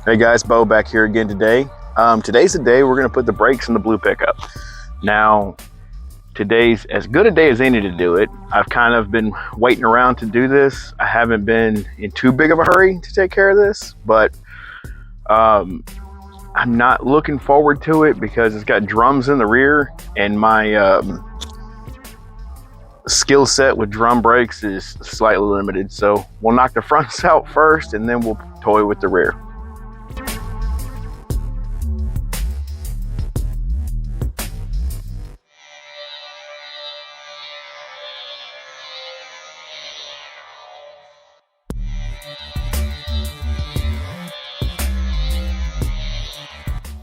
Hey guys, Bo back here again today. Today's the day we're going to put the brakes in the blue pickup. Now, today's as good a day as any to do it. I've kind of been waiting around to do this. I haven't been in too big of a hurry to take care of this, but I'm not looking forward to it because it's got drums in the rear, and my skill set with drum brakes is slightly limited. So we'll knock the fronts out first, and then we'll toy with the rear.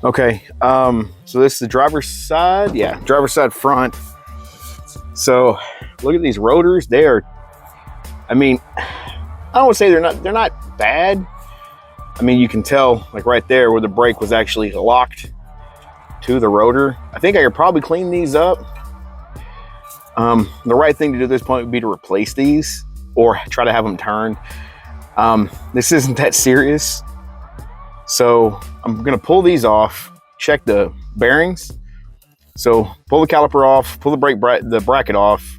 Okay, so this is the driver's side. Yeah, driver's side front. So look at these rotors. They are, I mean, I don't want to say they're not bad. I mean, you can tell like right there where the brake was actually locked to the rotor. I think I could probably clean these up. The right thing to do at this point would be to replace these or try to have them turned. This isn't that serious. So I'm gonna pull these off, check the bearings. So pull the caliper off, pull the bracket off,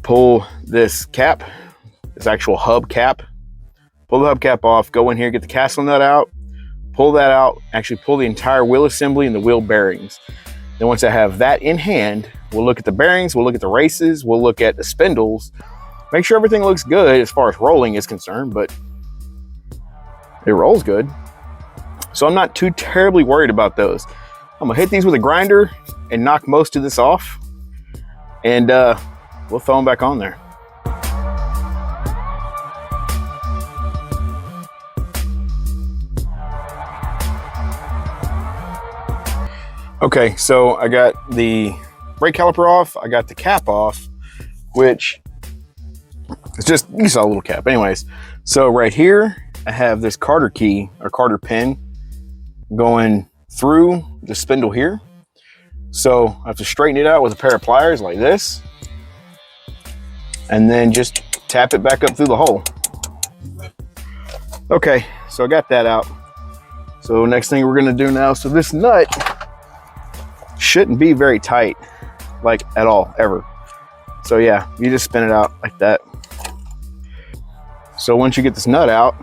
pull this cap, this actual hub cap, pull the hub cap off, go in here, get the castle nut out, pull that out, actually pull the entire wheel assembly and the wheel bearings. Then once I have that in hand, we'll look at the bearings, we'll look at the races, we'll look at the spindles, make sure everything looks good as far as rolling is concerned, but it rolls good. So I'm not too terribly worried about those. I'm gonna hit these with a grinder and knock most of this off, and we'll throw them back on there. Okay, so I got the brake caliper off, I got the cap off, which is just, you saw a little cap. Anyways, so right here, I have this Carter key or Carter pin going through the spindle here. So I have to straighten it out with a pair of pliers like this, and then just tap it back up through the hole. Okay, so I got that out. So next thing we're gonna do now, so this nut shouldn't be very tight, like at all, ever. So yeah, you just spin it out like that. So once you get this nut out,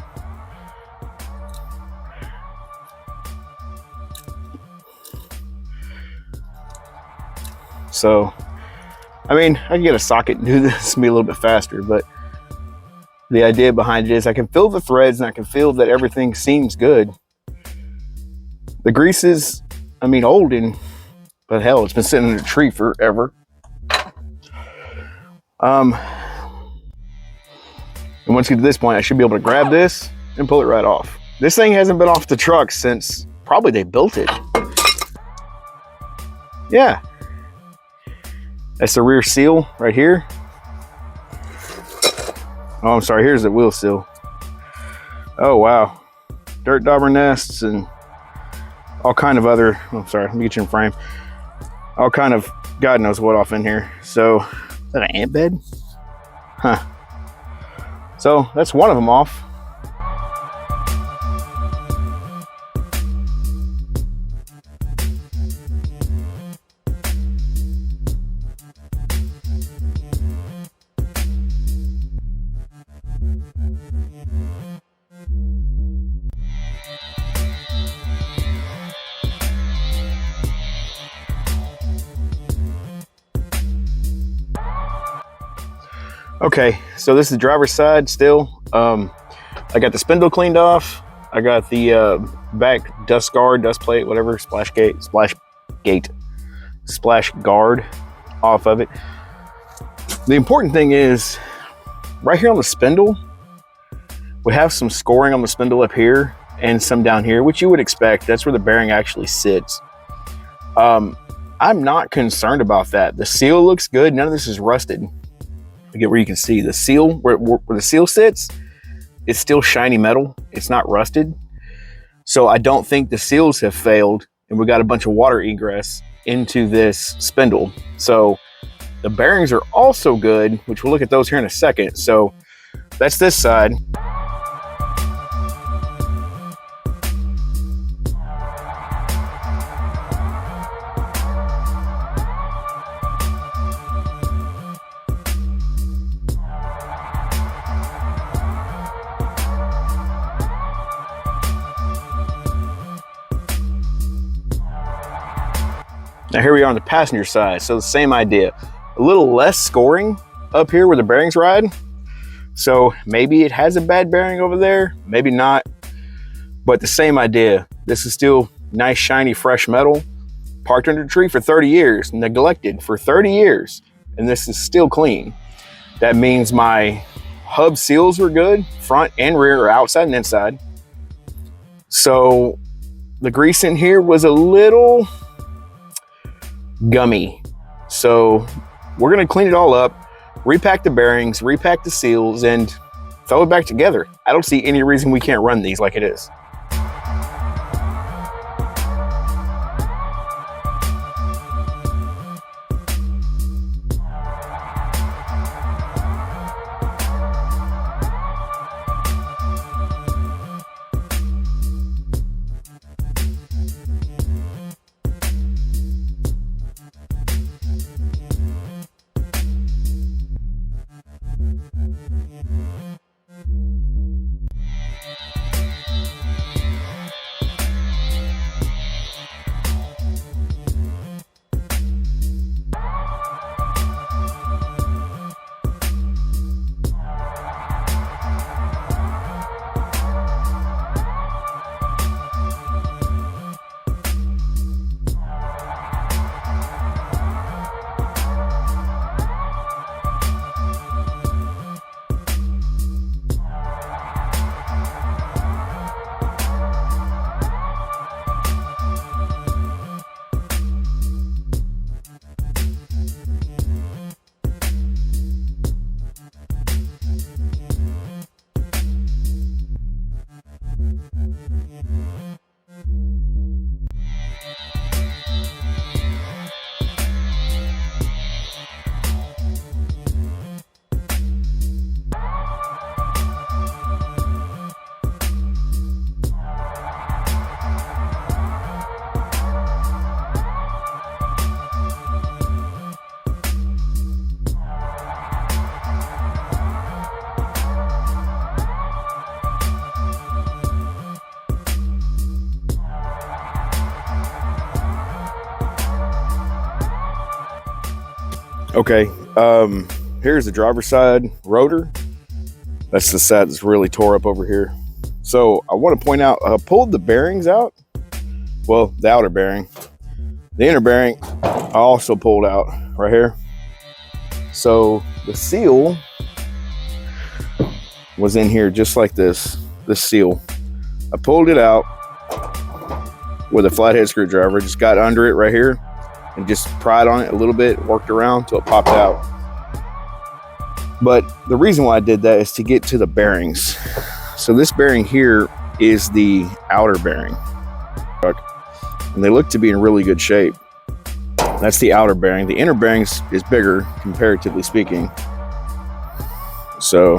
so, I mean, I can get a socket and do this and be a little bit faster, but the idea behind it is I can feel the threads and I can feel that everything seems good. The grease is, I mean, old, but hell, it's been sitting in a tree forever. And once you get to this point, I should be able to grab this and pull it right off. This thing hasn't been off the truck since probably they built it. Yeah. That's the rear seal right here. Oh, I'm sorry, here's the wheel seal. Oh, wow. Dirt dauber nests and all kind of other, oh, sorry, let me get you in frame. All kind of, God knows what off in here. So, is that an ant bed? Huh. So, that's one of them off. Okay, so this is the driver's side still. I got the spindle cleaned off. I got the back dust guard, dust plate, whatever, splash guard off of it. The important thing is right here on the spindle, we have some scoring on the spindle up here and some down here, which you would expect. That's where the bearing actually sits. I'm not concerned about that. The seal looks good. None of this is rusted. Get where you can see the seal, where the seal sits, it's still shiny metal. It's not rusted. So I don't think the seals have failed, and we got a bunch of water egress into this spindle. So the bearings are also good, which we'll look at those here in a second. So that's this side. Now here we are on the passenger side. So the same idea, a little less scoring up here where the bearings ride. So maybe it has a bad bearing over there, maybe not, but the same idea. This is still nice, shiny, fresh metal, parked under a tree for 30 years, neglected for 30 years, and this is still clean. That means my hub seals were good, front and rear, or outside and inside. So the grease in here was a little gummy. So we're gonna clean it all up, repack the bearings, repack the seals, and throw it back together. I don't see any reason we can't run these like it is. Okay, here's the driver's side rotor. That's the side that's really tore up over here. So I want to point out, I pulled the bearings out. Well, the outer bearing. The inner bearing, I also pulled out right here. So the seal was in here just like this seal. I pulled it out with a flathead screwdriver, just got under it right here and just pried on it a little bit, worked around till it popped out. But the reason why I did that is to get to the bearings. So this bearing here is the outer bearing, and they look to be in really good shape. That's the outer bearing. The inner bearing is bigger, comparatively speaking. So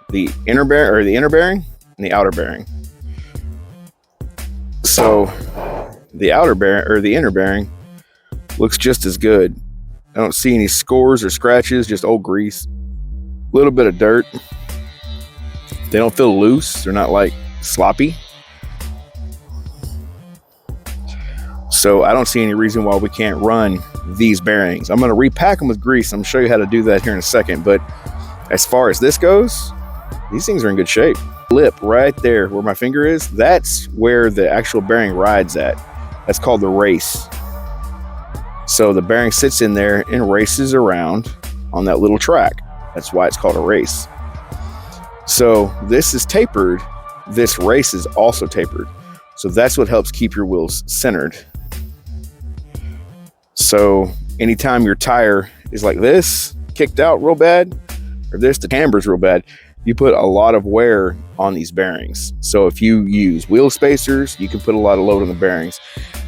the inner bearing, or the inner bearing, and the outer bearing. So the outer bearing, or the inner bearing, looks just as good. I don't see any scores or scratches, just old grease, a little bit of dirt. They don't feel loose. They're not like sloppy. So I don't see any reason why we can't run these bearings. I'm going to repack them with grease. I'm going to show you how to do that here in a second. But as far as this goes, these things are in good shape. Lip right there where my finger is, that's where the actual bearing rides at. That's called the race. So the bearing sits in there and races around on that little track. That's why it's called a race. So this is tapered. This race is also tapered. So that's what helps keep your wheels centered. So anytime your tire is like this, kicked out real bad, or this, the camber's real bad, you put a lot of wear on these bearings. So if you use wheel spacers, you can put a lot of load on the bearings.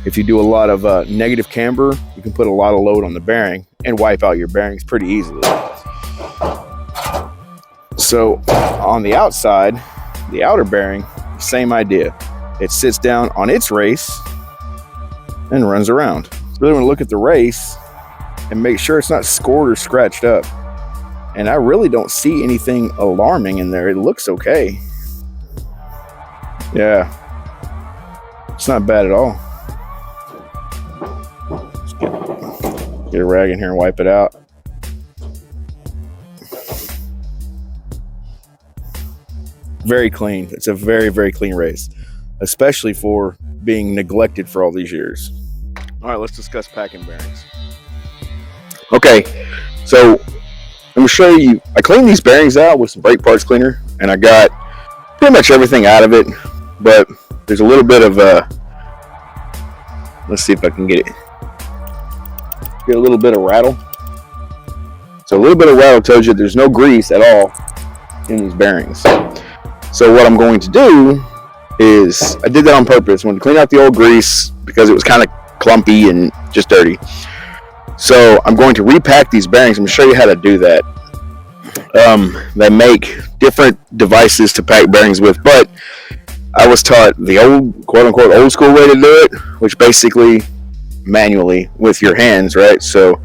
If you do a lot of negative camber, you can put a lot of load on the bearing and wipe out your bearings pretty easily. So on the outside, the outer bearing, same idea. It sits down on its race and runs around. Really want to look at the race and make sure it's not scored or scratched up. And I really don't see anything alarming in there. It looks okay. Yeah, it's not bad at all. Get a rag in here and wipe it out. Very clean. It's a very, very clean race, especially for being neglected for all these years. All right, let's discuss packing bearings. Okay, so I'm going to show you. I cleaned these bearings out with some brake parts cleaner, and I got pretty much everything out of it, but there's a little bit of let's see if I can get a little bit of rattle. So a little bit of rattle tells you there's no grease at all in these bearings. So what I'm going to do is, I did that on purpose. I wanted to clean out the old grease because it was kind of clumpy and just dirty. So I'm going to repack these bearings. I'm going to show you how to do that. They make different devices to pack bearings with, but I was taught the old, quote unquote, old school way to do it, which basically manually with your hands, right? So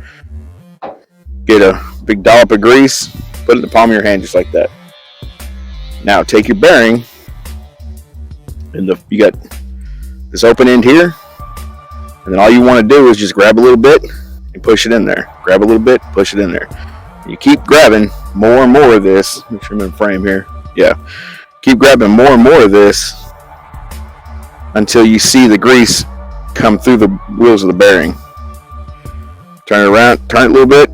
get a big dollop of grease, put it in the palm of your hand just like that. Now take your bearing, and you got this open end here, and then all you want to do is just grab a little bit and push it in there. Grab a little bit, push it in there. You keep grabbing more and more of this. Make sure I'm in frame here. Yeah. Keep grabbing more and more of this until you see the grease come through the wheels of the bearing. Turn it around, turn it a little bit,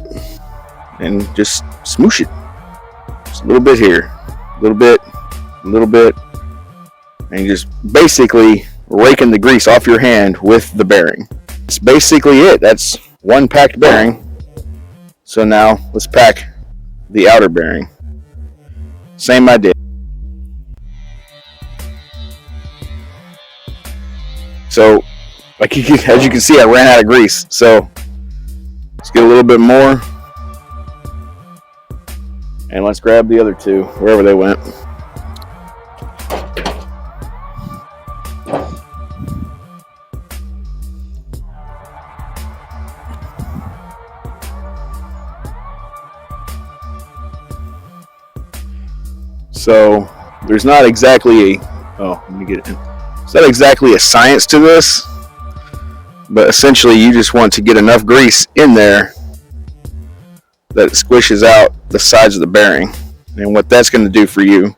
and just smoosh it. Just a little bit here, a little bit, and you just basically raking the grease off your hand with the bearing. That's basically it. That's one packed bearing. So now let's pack the outer bearing. Same idea. So, as you can see, I ran out of grease. So let's get a little bit more, and let's grab the other two wherever they went. So there's not exactly let me get it in. It's not exactly a science to this, but essentially you just want to get enough grease in there that it squishes out the sides of the bearing. And what that's going to do for you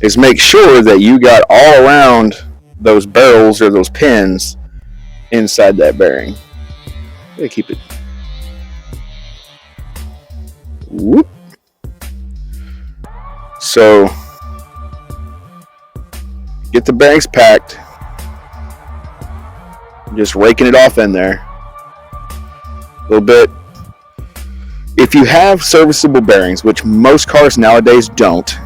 is make sure that you got all around those barrels or those pins inside that bearing. Gotta keep it. Whoop. So get the bearings packed, just raking it off in there a little bit. If you have serviceable bearings, which most cars nowadays don't,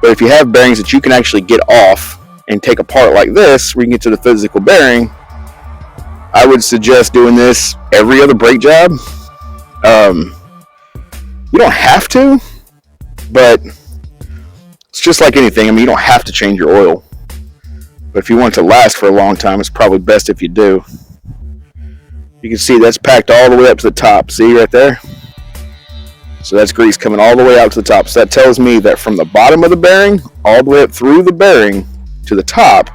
but if you have bearings that you can actually get off and take apart like this, where you can get to the physical bearing, I would suggest doing this every other brake job. You don't have to, but it's just like anything. I mean, you don't have to change your oil, but if you want it to last for a long time, it's probably best if you do. You can see that's packed all the way up to the top. See right there? So that's grease coming all the way out to the top. So that tells me that from the bottom of the bearing all the way up through the bearing to the top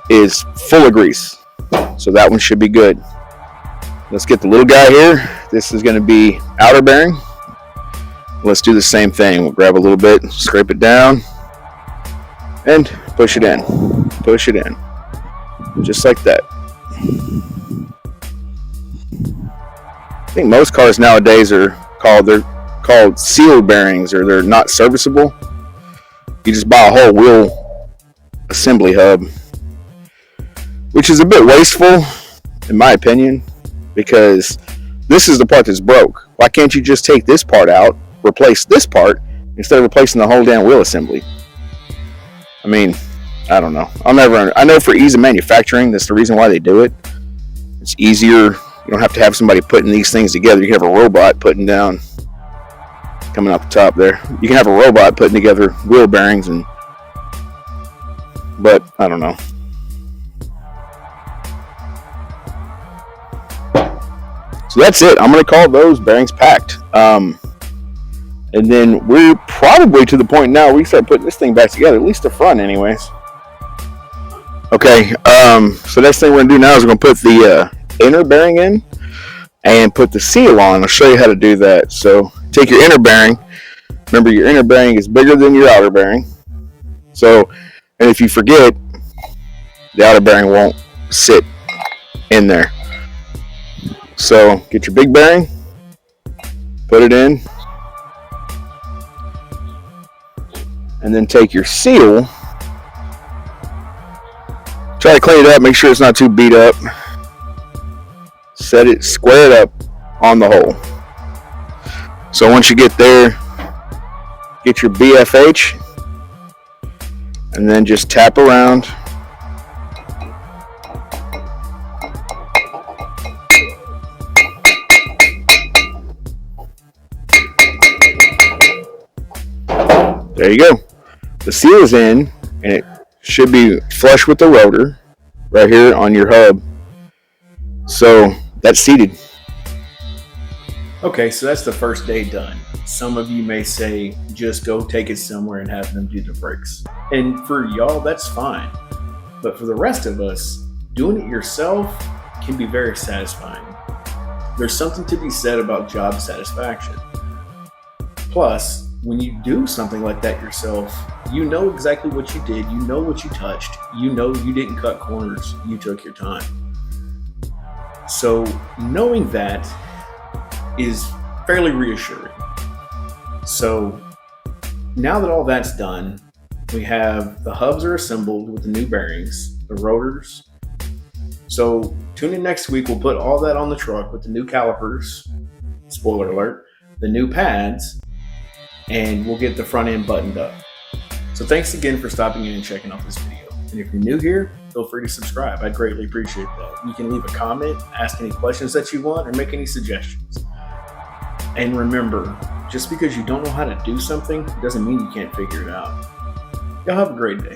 is full of grease. So that one should be good. Let's get the little guy here. This is going to be outer bearing. Let's do the same thing. We'll grab a little bit, scrape it down, and push it in. Push it in. Just like that. I think most cars nowadays are called sealed bearings, or they're not serviceable. You just buy a whole wheel assembly hub, which is a bit wasteful in my opinion, because this is the part that's broke. Why can't you just take this part out, replace this part, instead of replacing the whole damn wheel assembly? I mean, I don't know. I know for ease of manufacturing, that's the reason why they do it. It's easier. You don't have to have somebody putting these things together. You can have a robot putting down, coming out the top there. You can have a robot putting together wheel bearings, but I don't know. So that's it. I'm going to call those bearings packed. And then we're probably to the point now where we start putting this thing back together, at least the front anyways. Okay, so next thing we're going to do now is we're going to put the inner bearing in. and put the seal on. I'll show you how to do that. So take your inner bearing. Remember, your inner bearing is bigger than your outer bearing. So, and if you forget, the outer bearing won't sit in there. So get your big bearing, put it in, and then take your seal. Try to clean it up, make sure it's not too beat up. Set it, square it up on the hole. So once you get there, get your BFH, and then just tap around. There you go. The seal is in, and it should be flush with the rotor right here on your hub. So that's seated. Okay, so that's the first day done. Some of you may say, just go take it somewhere and have them do the brakes. And for y'all, that's fine. But for the rest of us, doing it yourself can be very satisfying. There's something to be said about job satisfaction. Plus, when you do something like that yourself, you know exactly what you did, you know what you touched, you know you didn't cut corners, you took your time. So knowing that is fairly reassuring. So now that all that's done, we have the hubs are assembled with the new bearings, the rotors. So tune in next week, we'll put all that on the truck with the new calipers, spoiler alert, the new pads, and we'll get the front end buttoned up. So thanks again for stopping in and checking out this video. And if you're new here, feel free to subscribe. I'd greatly appreciate that. You can leave a comment, ask any questions that you want, or make any suggestions. And remember, just because you don't know how to do something doesn't mean you can't figure it out. Y'all have a great day.